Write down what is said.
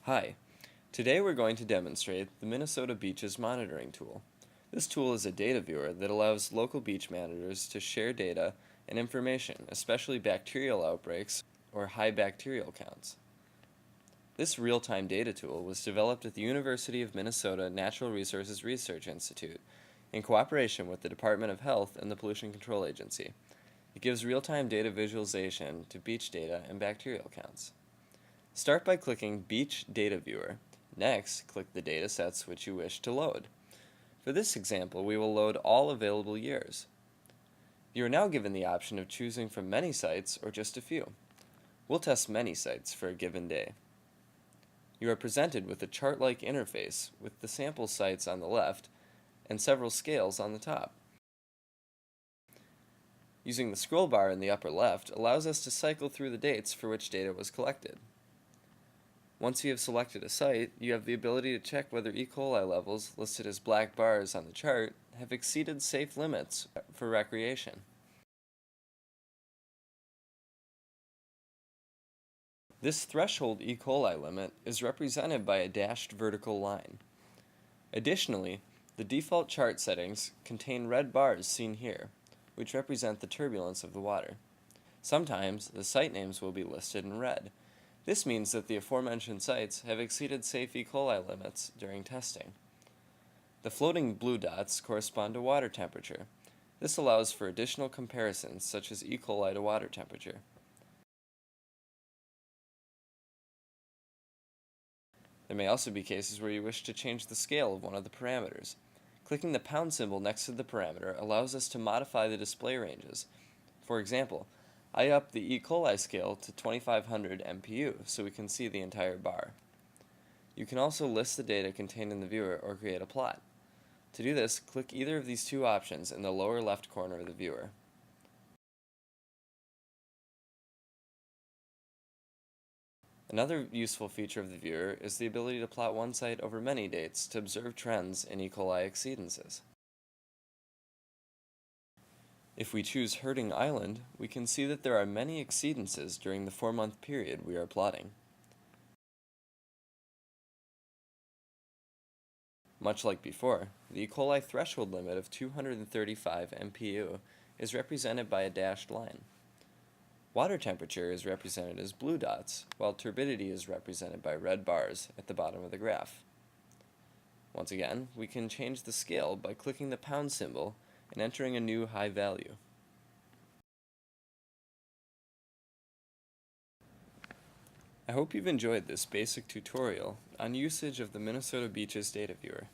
Hi, today we're going to demonstrate the Minnesota Beaches Monitoring Tool. This tool is a data viewer that allows local beach managers to share data and information, especially bacterial outbreaks or high bacterial counts. This real-time data tool was developed at the University of Minnesota Natural Resources Research Institute in cooperation with the Department of Health and the Pollution Control Agency. It gives real-time data visualization to beach data and bacterial counts. Start by clicking Beach Data Viewer. Next, click the data sets which you wish to load. For this example, we will load all available years. You are now given the option of choosing from many sites or just a few. We'll test many sites for a given day. You are presented with a chart-like interface with the sample sites on the left and several scales on the top. Using the scroll bar in the upper left allows us to cycle through the dates for which data was collected. Once you have selected a site, you have the ability to check whether E. coli levels, listed as black bars on the chart, have exceeded safe limits for recreation. This threshold E. coli limit is represented by a dashed vertical line. Additionally, the default chart settings contain red bars seen here, which represent the turbulence of the water. Sometimes, the site names will be listed in red. This means that the aforementioned sites have exceeded safe E. coli limits during testing. The floating blue dots correspond to water temperature. This allows for additional comparisons such as E. coli to water temperature. There may also be cases where you wish to change the scale of one of the parameters. Clicking the pound symbol next to the parameter allows us to modify the display ranges. For example, I upped the E. coli scale to 2500 MPU so we can see the entire bar. You can also list the data contained in the viewer or create a plot. To do this, click either of these two options in the lower left corner of the viewer. Another useful feature of the viewer is the ability to plot one site over many dates to observe trends in E. coli exceedances. If we choose Herding Island, we can see that there are many exceedances during the 4-month period we are plotting. Much like before, the E. coli threshold limit of 235 MPU is represented by a dashed line. Water temperature is represented as blue dots, while turbidity is represented by red bars at the bottom of the graph. Once again, we can change the scale by clicking the pound symbol and entering a new high value. I hope you've enjoyed this basic tutorial on usage of the Minnesota Beaches Data Viewer.